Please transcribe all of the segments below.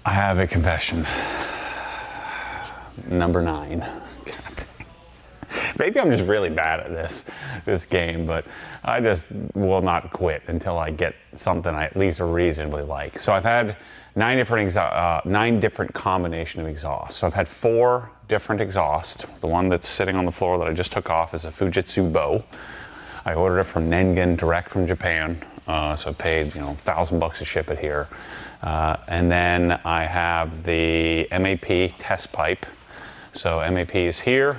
I have a confession. Number 9. Maybe I'm just really bad at this game, but I just will not quit until I get something I at least reasonably like. So I've had 9 different combination of exhausts. So I've had 4 different exhausts. The one that's sitting on the floor that I just took off is a Fujitsu Bow. I ordered it from Nengen direct from Japan. So I paid $1,000 to ship it here. And then I have the MAP test pipe. So MAP is here.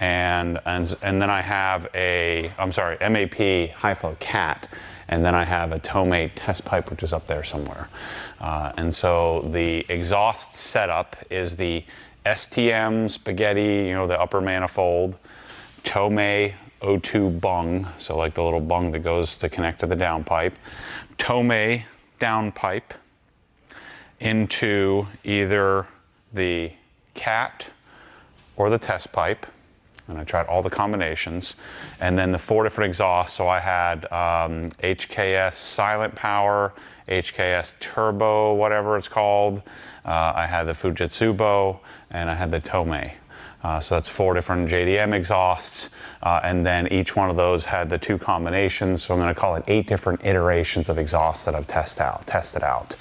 And then I have MAP high flow cat, and then I have a Tomei test pipe, which is up there somewhere. And so the exhaust setup is the STM spaghetti, the upper manifold, Tomei O2 bung, so like the little bung that goes to connect to the downpipe, Tomei downpipe into either the cat or the test pipe. And I tried all the combinations. And then the 4 different exhausts. So I had HKS Silent Power, HKS Turbo, whatever it's called. I had the Fujitsu Bow, and I had the Tomei. So that's 4 different JDM exhausts. And then each one of those had the 2 combinations. So I'm going to call it 8 different iterations of exhausts that I've tested out.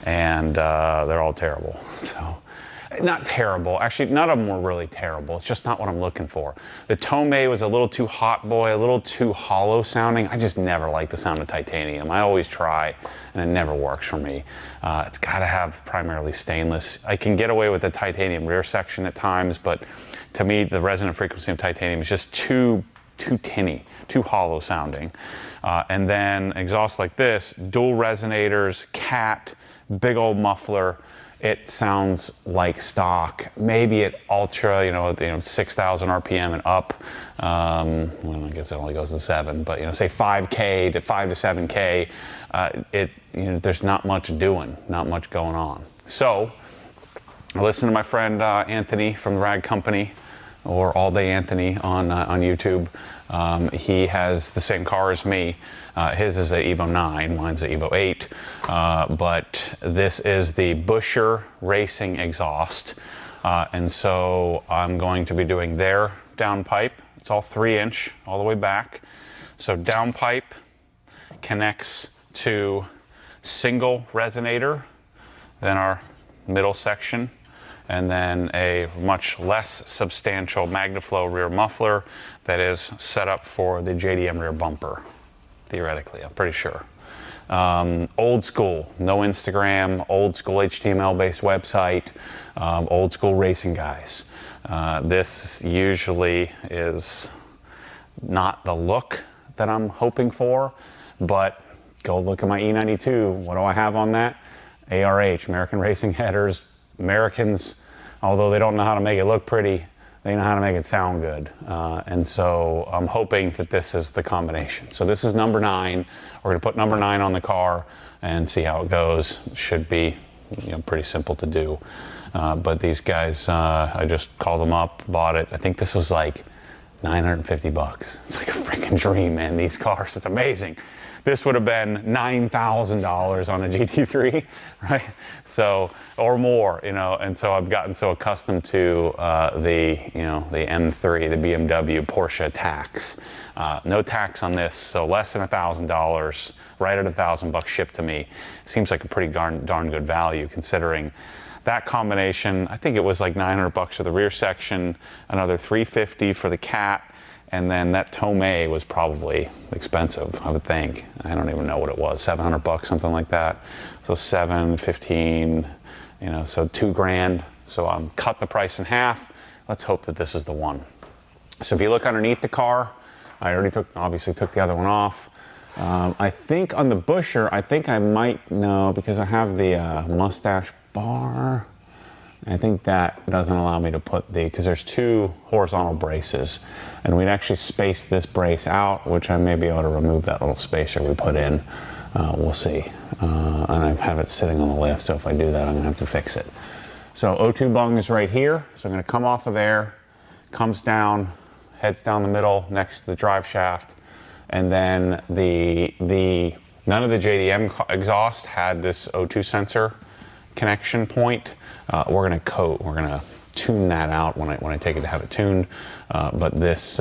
And they're all terrible. So. Not terrible. Actually, none of them were really terrible. It's just not what I'm looking for. The Tomei was a little too hot boy, a little too hollow sounding. I just never like the sound of titanium. I always try, and it never works for me. It's got to have primarily stainless. I can get away with the titanium rear section at times, but to me, the resonant frequency of titanium is just too tinny, too hollow sounding. And then exhausts like this, dual resonators, cat, big old muffler. It sounds like stock, maybe at ultra, 6,000 RPM and up. Well, I guess it only goes to 7, but say 5K to 5 to 7K. There's not much going on. So I listened to my friend Anthony from the Rag Company, or All Day Anthony on YouTube. He has the same car as me. His is a Evo 9, mine's a Evo 8. But this is the Buschur Racing exhaust. And so I'm going to be doing their downpipe. It's all 3-inch all the way back. So downpipe connects to single resonator, then our middle section, and then a much less substantial MagnaFlow rear muffler that is set up for the JDM rear bumper, theoretically, I'm pretty sure. Old school, no Instagram, old school HTML-based website, old school racing guys. This usually is not the look that I'm hoping for, but go look at my E92. What do I have on that? ARH, American Racing Headers. Americans, although they don't know how to make it look pretty, they know how to make it sound good. And so I'm hoping that this is the combination. So this is number 9. We're going to put number 9 on the car and see how it goes. Should be pretty simple to do. But these guys, I just called them up, bought it. I think this was like $950. It's like a freaking dream, man, these cars. It's amazing. This would have been $9,000 on a GT3, right? So, or more, and so I've gotten so accustomed to the M3, the BMW Porsche tax. No tax on this, so less than $1,000, right at $1,000 shipped to me. Seems like a pretty darn good value considering that combination. I think it was like $900 for the rear section, another $350 for the cat. And then that Tomei was probably expensive, I would think. I don't even know what it was, $700, something like that. So 7, 15, so $2,000. So I'm cut the price in half. Let's hope that this is the one. So if you look underneath the car, I already obviously took the other one off. I think on the Buschur, I think I might know because I have the mustache bar. I think that doesn't allow me to put because there's 2 horizontal braces, and we'd actually space this brace out, which I may be able to remove that little spacer we put in. We'll see. And I have it sitting on the lift, so if I do that, I'm gonna have to fix it. So O2 bung is right here, so I'm gonna come off of there, comes down, heads down the middle next to the drive shaft, and then none of the JDM exhaust had this O2 sensor connection point, we're going to coat. We're going to tune that out when I take it to have it tuned. But this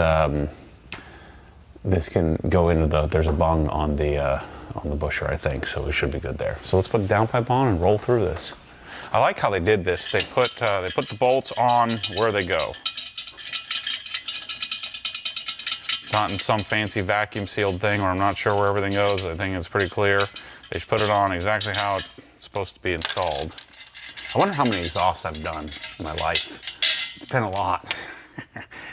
this can go into the, there's a bung on the Buschur, I think, so we should be good there. So let's put the downpipe on and roll through this. I like how they did this. They put the bolts on where they go. It's not in some fancy vacuum sealed thing, or I'm not sure where everything goes. I think it's pretty clear. They should put it on exactly how it's supposed to be installed. I wonder how many exhausts I've done in my life. It's been a lot.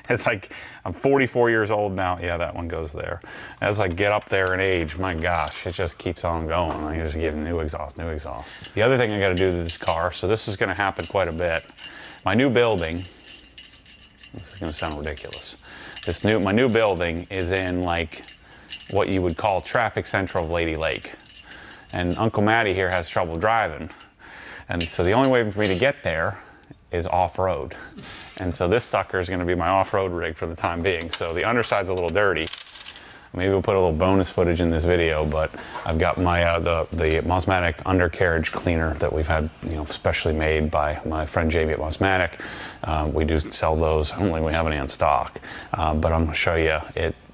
It's like, I'm 44 years old now. Yeah, that one goes there. As I get up there in age, my gosh, it just keeps on going. I just give new exhaust, new exhaust. The other thing I got to do to this car, so this is going to happen quite a bit. My new building, this is going to sound ridiculous. My new building is in like what you would call traffic central of Lady Lake. And Uncle Matty here has trouble driving. And so the only way for me to get there is off-road. And so this sucker is going to be my off-road rig for the time being. So the underside's a little dirty. Maybe we'll put a little bonus footage in this video, but I've got my the Mosmatic undercarriage cleaner that we've had, you know, specially made by my friend JB at Mosmatic. We do sell those. I don't think we have any in stock, but I'm going to show you.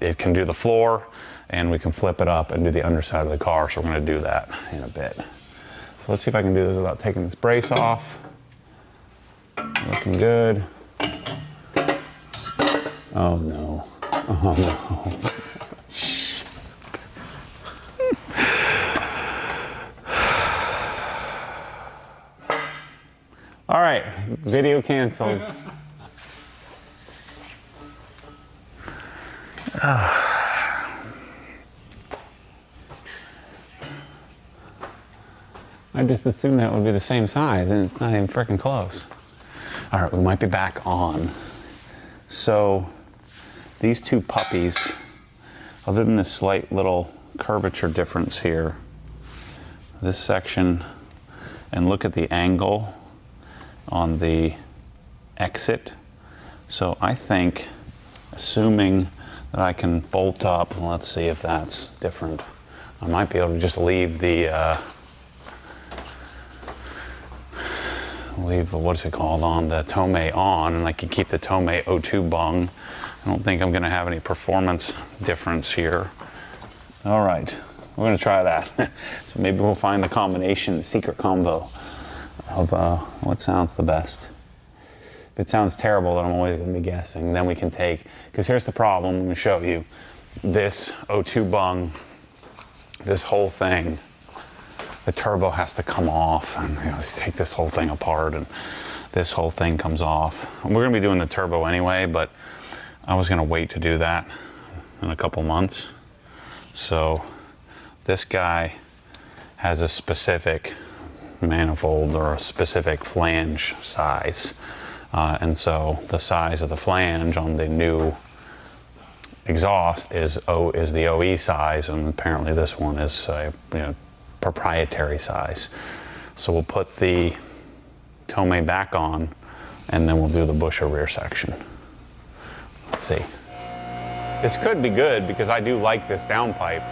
It can do the floor, and we can flip it up and do the underside of the car. So we're going to do that in a bit. So let's see if I can do this without taking this brace off. Looking good. Oh no. Oh no. All right, video canceled. I just assumed that would be the same size, and it's not even freaking close. All right, we might be back on. So these two puppies, other than this slight little curvature difference here, this section, and look at the angle on the exit. So I think, assuming that I can bolt up, and let's see if that's different. I might be able to just leave the, what's it called, on the Tomei on, and I can keep the Tomei O2 bung. I don't think I'm gonna have any performance difference here. All right, we're gonna try that. So maybe we'll find the combination, the secret combo of what sounds the best. If it sounds terrible, then I'm always gonna be guessing. Then we can take, because here's the problem, I'm gonna show you. This O2 bung, this whole thing, the turbo has to come off, and you know, let's take this whole thing apart, and this whole thing comes off. And we're gonna be doing the turbo anyway, but I was gonna wait to do that in a couple months. So this guy has a specific manifold or a specific flange size. And so the size of the flange on the new exhaust is the OE size, and apparently this one is a proprietary size. So we'll put the Tomei back on, and then we'll do the Buschur rear section. Let's see. This could be good because I do like this downpipe.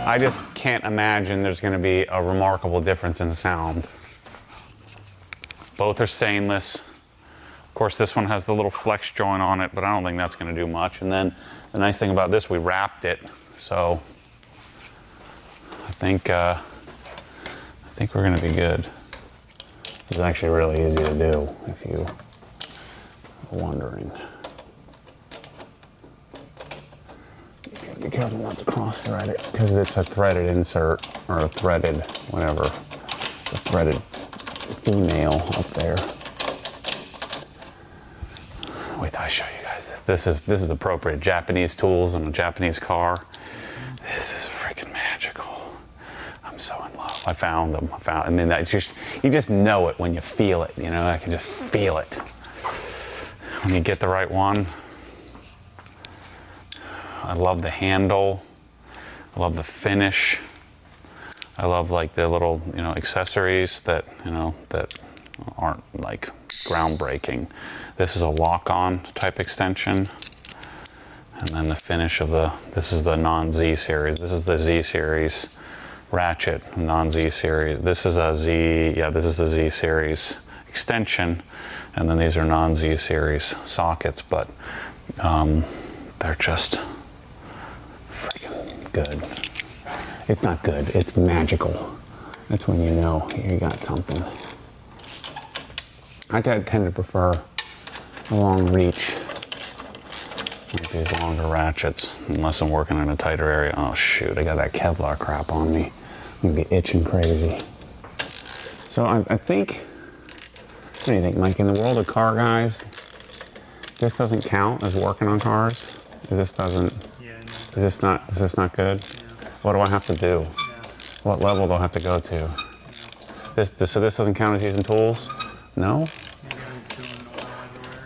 I just can't imagine there's going to be a remarkable difference in sound. Both are stainless. Of course, this one has the little flex joint on it, but I don't think that's going to do much. And then the nice thing about this, we wrapped it, so I think we're going to be good. It's actually really easy to do if you are wondering. Be careful not to cross thread it, because it's a threaded insert, or a threaded, whatever, a threaded female up there. Wait till I show you guys this. This is appropriate. Japanese tools on a Japanese car. This is freaking magical. I'm so in love. I found them. I mean, you just know it when you feel it. You know, I can just feel it when you get the right one. I love the handle. I love the finish. I love like the little, accessories that, that aren't like groundbreaking. This is a lock-on type extension. And then the finish of this is the non-Z series. This is the Z series. ratchet, non-Z series. This is a Z, yeah, this is a Z series extension, and then these are non-Z series sockets, but they're just freaking good. It's not good, it's magical. That's when you know you got something. I tend to prefer a long reach, like these longer ratchets, unless I'm working in a tighter area. Oh shoot, I got that Kevlar crap on me. I'm gonna be itching crazy. So I think, what do you think, Mike? In the world of car guys, this doesn't count as working on cars? This doesn't, Yeah, no. is this not good? Yeah. What do I have to do? Yeah. What level do I have to go to? So this doesn't count as using tools? No?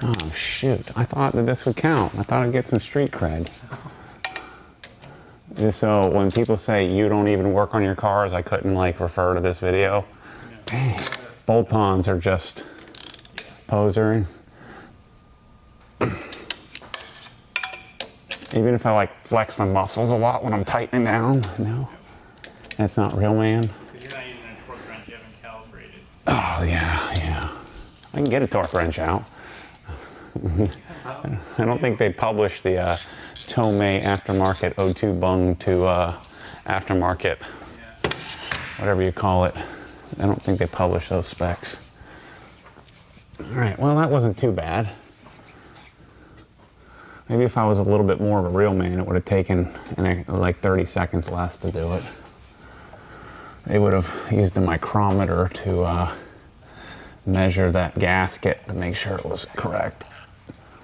Oh shoot, I thought that this would count. I thought I'd get some street cred. So when people say you don't even work on your cars, I couldn't like refer to this video. Dang, bolt-ons are just posering. Even if I like flex my muscles a lot when I'm tightening down, no, that's not real, man. Because you're not using a torque wrench, you haven't calibrated. Oh yeah. I can get a torque wrench out. I don't think they published the Tomei aftermarket O2 bung to aftermarket, whatever you call it. I don't think they published those specs. All right, well that wasn't too bad. Maybe if I was a little bit more of a real man, it would have taken like 30 seconds less to do it. They would have used a micrometer to measure that gasket to make sure it was correct.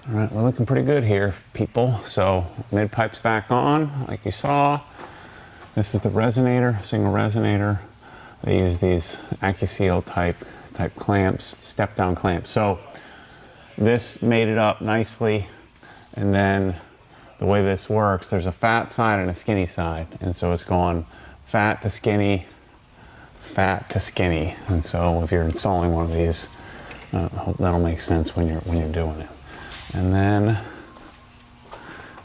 All right, we're looking pretty good here, people. So mid-pipe's back on, like you saw. This is the resonator, single resonator. They use these AccuSeal type clamps, step-down clamps. So this made it up nicely. And then the way this works, there's a fat side and a skinny side. And so it's going fat to skinny, fat to skinny. And so if you're installing one of these, that'll make sense when you're doing it. And then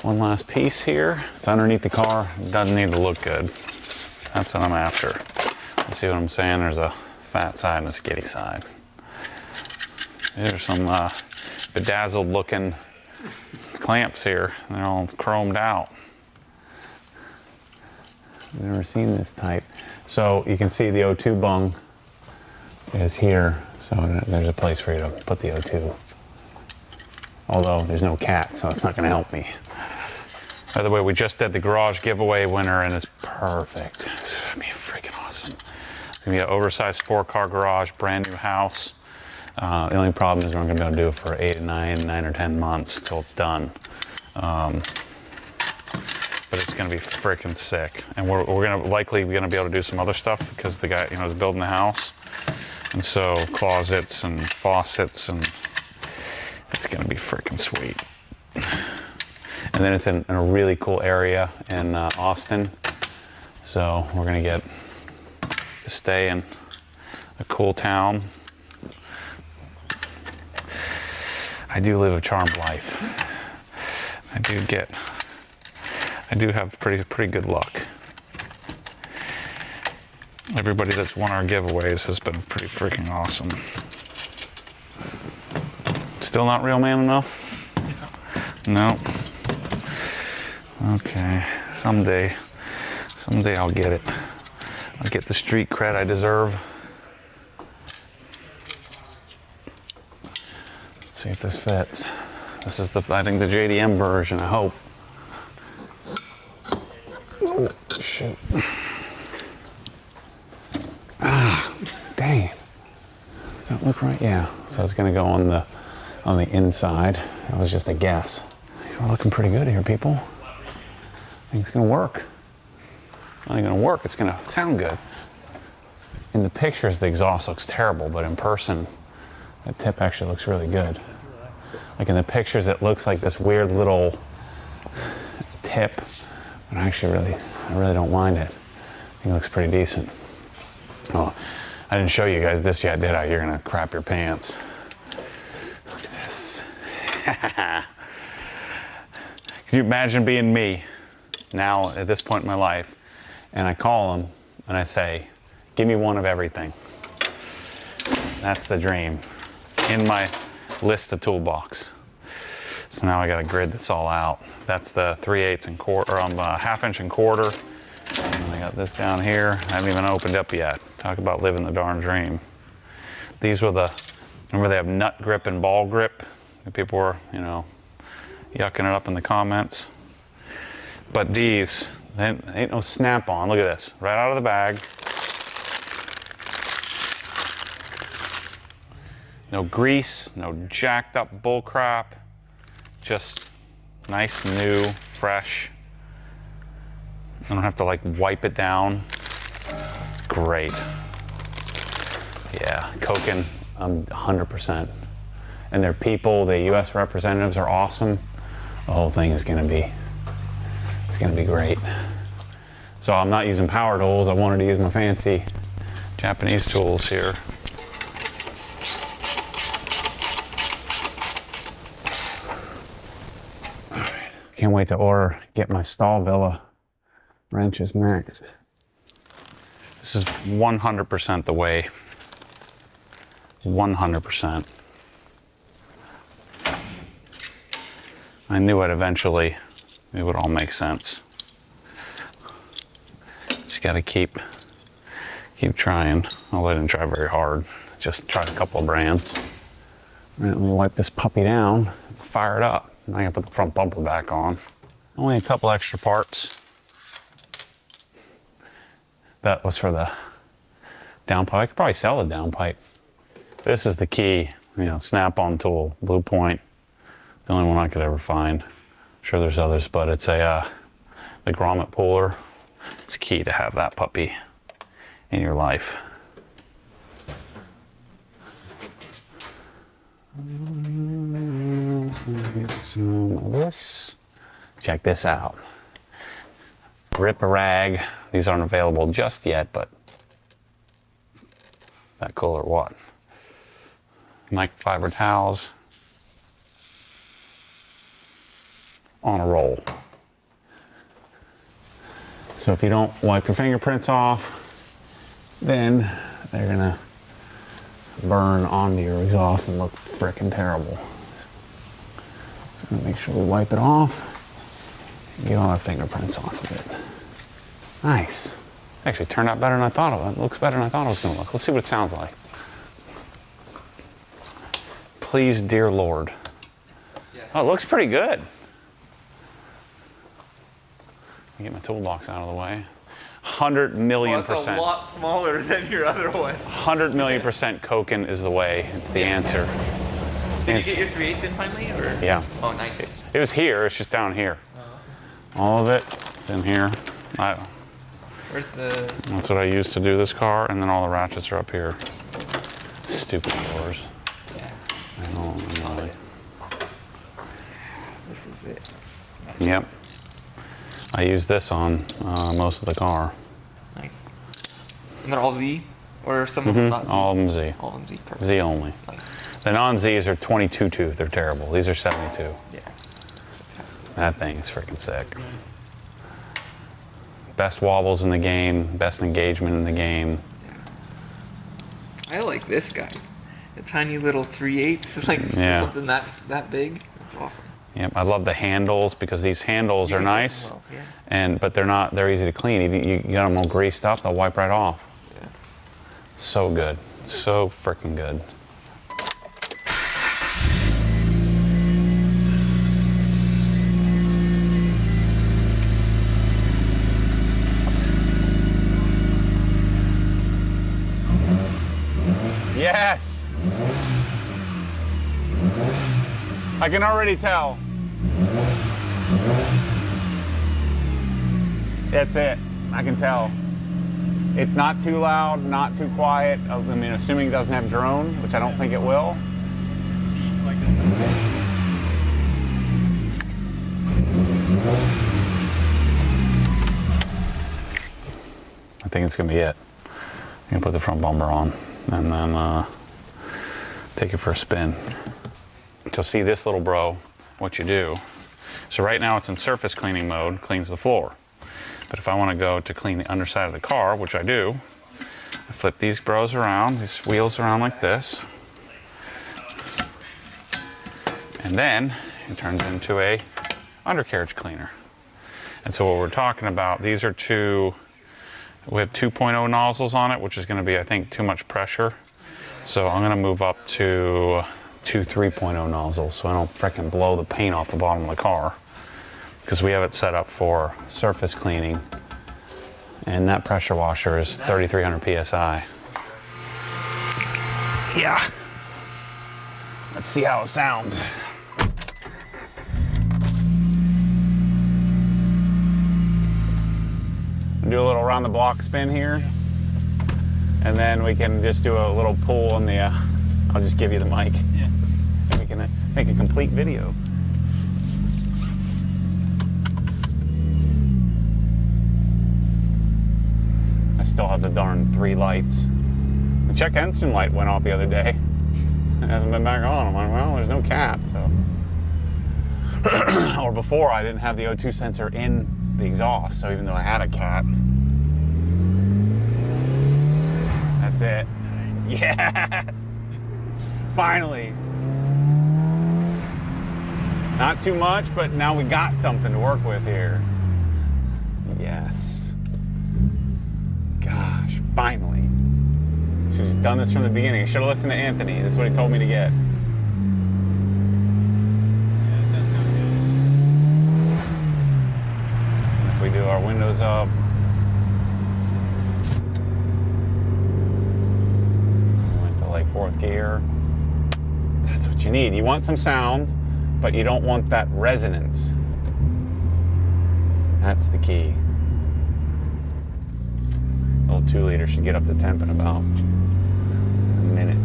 one last piece here. It's underneath the car. It doesn't need to look good. That's what I'm after. You see what I'm saying? There's a fat side and a skinny side. These are some bedazzled looking clamps here. They're all chromed out. I've never seen this type. So you can see the O2 bung is here. So there's a place for you to put the O2. Although there's no cat, so it's not gonna help me. By the way, we just did the garage giveaway winner and it's perfect. It's gonna be freaking awesome. It's gonna be an oversized 4-car garage, brand new house. The only problem is we're gonna be able to do it for 9 or 10 months till it's done. But it's gonna be freaking sick. And we're gonna likely be able to do some other stuff because the guy, is building the house. And so closets and faucets, and it's gonna be freaking sweet. And then it's in a really cool area in Austin. So we're gonna get to stay in a cool town. I do live a charmed life. I do have pretty good luck. Everybody that's won our giveaways has been pretty freaking awesome. Still not real man enough? No. Okay, someday I'll get it. I'll get the street cred I deserve. Let's see if this fits. This is I think the JDM version, I hope. Oh, shoot. Dang. Does that look right? Yeah. So it's gonna go on the inside. That was just a guess. We're looking pretty good here, people. I think it's gonna work. It's not gonna work, it's gonna sound good. In the pictures, the exhaust looks terrible, but in person, the tip actually looks really good. Like in the pictures, it looks like this weird little tip, but I really don't mind it. I think it looks pretty decent. Oh, I didn't show you guys this yet, did I? You're gonna crap your pants. Look at this. Can you imagine being me now at this point in my life, and I call him, and I say, give me one of everything. That's the dream in my list of toolbox. So now I got to grid this all out. That's the 3/8 and quarter, or 1/2 inch and quarter. And I got this down here. I haven't even opened up yet. Talk about living the darn dream. These were the, remember they have nut grip and ball grip? And people were, you know, yucking it up in the comments. But these, they ain't no snap-on. Look at this, right out of the bag. No grease, no jacked up bull crap. Just nice, new, fresh. I don't have to like wipe it down. It's great. Yeah, Koken, 100%. And their people, the U.S. representatives are awesome. The whole thing is gonna be, it's gonna be great. So I'm not using power tools. I wanted to use my fancy Japanese tools here. Can't wait to get my stall villa wrenches next. This is 100% the way. 100%. I knew it eventually, it would all make sense. Just gotta keep trying. Although I didn't try very hard. Just tried a couple of brands. Right, let me wipe this puppy down, fire it up. Now I gotta put the front bumper back on. Only a couple extra parts. That was for the downpipe. I could probably sell a downpipe. This is the key, you know, snap-on tool, Blue Point. The only one I could ever find. I'm sure there's others, but it's a the grommet puller. It's key to have that puppy in your life. Get some of this. Check this out. Rip a rag. These aren't available just yet, but is that cool or what? Microfiber towels on a roll. So if you don't wipe your fingerprints off, then they're gonna burn onto your exhaust and look frickin' terrible. So we're gonna make sure we wipe it off and get all our fingerprints off of it. Nice. It actually turned out better than I thought it would. It looks better than I thought it was gonna look. Let's see what it sounds like. Please, dear Lord. Oh, it looks pretty good. Get my toolbox out of the way. 100 million Well, that's percent. a lot smaller than your other one. 100 million percent Koken is the way. It's the answer. Did you get your 3/8 in finally, or? Yeah. Oh, nice. It was here. It's just down here. All of it is in here. Where's the? That's what I use to do this car, and then all the ratchets are up here. Stupid doors. Yeah. I know, really. This is it. Yep. I use this on most of the car. Nice. And they're all Z, or some of them not Z. All of them Z. All of them Z. Perfect. Z only. Nice. The non-Zs are 22 tooth. They're terrible. These are 72. Yeah. Fantastic. That thing is freaking sick. Best wobbles in the game, best engagement in the game. I like this guy. A tiny little 3/8, like Yeah. something that big. That's awesome. Yep, I love the handles because these handles You are can open nice, them well, yeah. but they're easy to clean. If you get them all greased up, they'll wipe right off. Yeah. So good, so freaking good. Yes! I can already tell. That's it. I can tell. It's not too loud, not too quiet. I mean, assuming it doesn't have drone, which I don't think it will. It's deep like this. I think it's gonna be it. I'm gonna put the front bumper on and then take it for a spin. So see this little bro, what you do. So right now it's in surface cleaning mode, cleans the floor. But if I want to go to clean the underside of the car, which I do, I flip these bros around, these wheels around like this. And then it turns into a undercarriage cleaner. And so what we're talking about, these are we have 2.0 nozzles on it, which is going to be, I think, too much pressure. So I'm going to move up to 3.0 nozzles so I don't frickin' blow the paint off the bottom of the car. Because we have it set up for surface cleaning. And that pressure washer is 3,300 PSI. Yeah. Let's see how it sounds. Do a little round the block spin here. And then we can just do a little pull on the, I'll just give you the mic. Yeah. And we can make a complete video. I still have the darn 3 lights. The check engine light went off the other day. It hasn't been back on. I'm like, well, there's no cat, so. Or before, I didn't have the O2 sensor in the exhaust, so even though I had a cat. That's it. Yes! Finally. Not too much, but now we got something to work with here. Yes. Gosh, finally. Should have done this from the beginning. I should have listened to Anthony. That's what he told me to get. Yeah, that sounds good. If we do our windows up. Went to like 4th gear. That's what you need. You want some sound, but you don't want that resonance. That's the key. Little 2-liter should get up to temp in about a minute.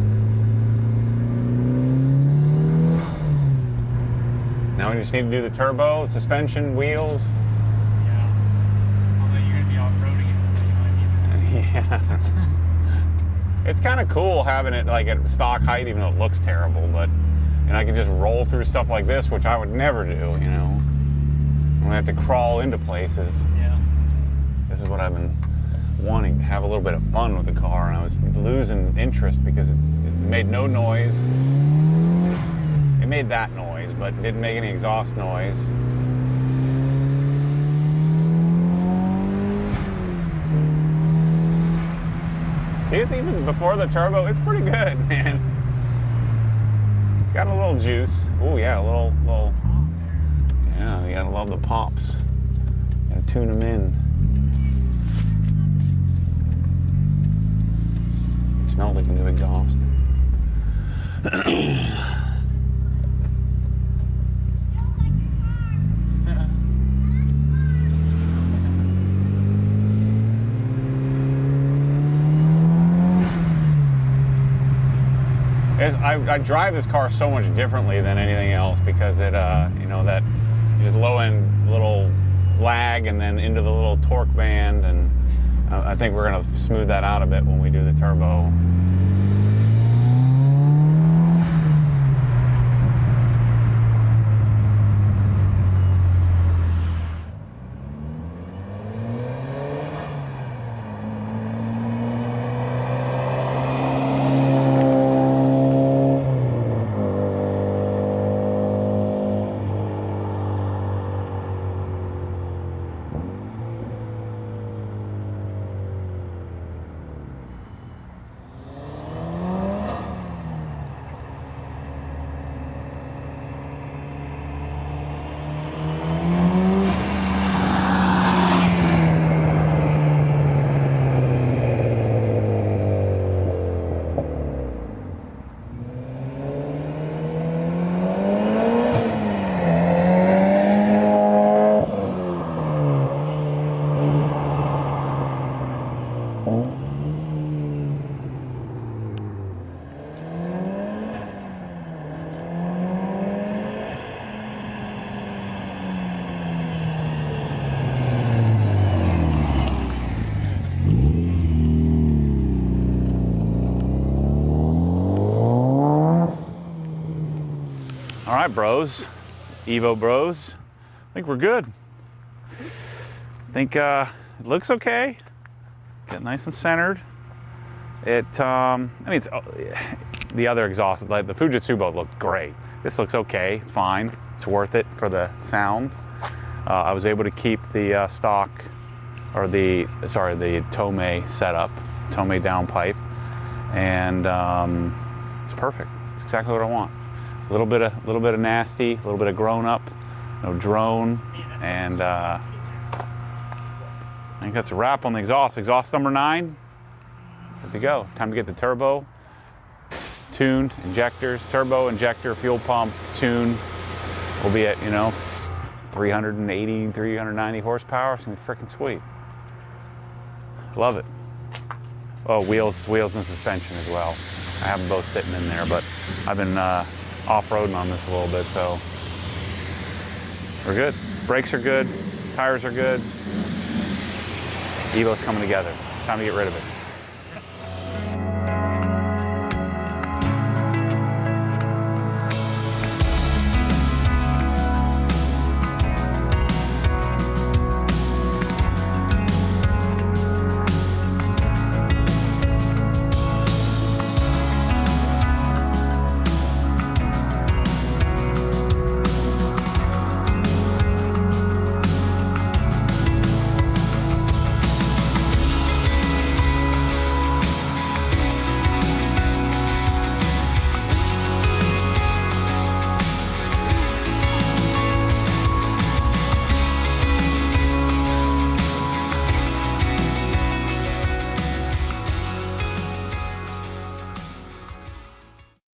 Now we just need to do the turbo, the suspension, wheels. Yeah. Although you're going to be off-roading it, so you might need that. Yeah. It's kind of cool having it like at stock height, even though it looks terrible, but and I can just roll through stuff like this, which I would never do, you know. I'm gonna have to crawl into places. Yeah. This is what I've been wanting, to have a little bit of fun with the car, and I was losing interest because it made no noise. It made that noise, but didn't make any exhaust noise. See, it's even before the turbo, it's pretty good, man. It's got a little juice. Oh yeah, a little. Yeah, you gotta love the pops. You gotta tune them in. Smells like a new exhaust. I drive this car so much differently than anything else because it, you know, that just low end little lag and then into the little torque band, and I think we're gonna smooth that out a bit when we do the turbo. All right, bros, Evo bros, I think we're good. think it looks okay. Get nice and centered. It, I mean, it's the other exhaust, like the Fujitsu boat looked great. This looks okay, it's fine. It's worth it for the sound. I was able to keep the stock, or the Tomei setup, Tomei downpipe, and it's perfect. It's exactly what I want. A little bit of nasty, a little bit of grown up, no drone, and I think that's a wrap on the exhaust. Exhaust number 9, good to go. Time to get the turbo tuned, injectors, turbo, injector, fuel pump, tune. We'll be at, 380, 390 horsepower. It's gonna be freaking sweet. Love it. Oh, wheels and suspension as well. I have them both sitting in there, but I've been off-roading on this a little bit, so we're good. Brakes are good, tires are good. Evo's coming together. Time to get rid of it.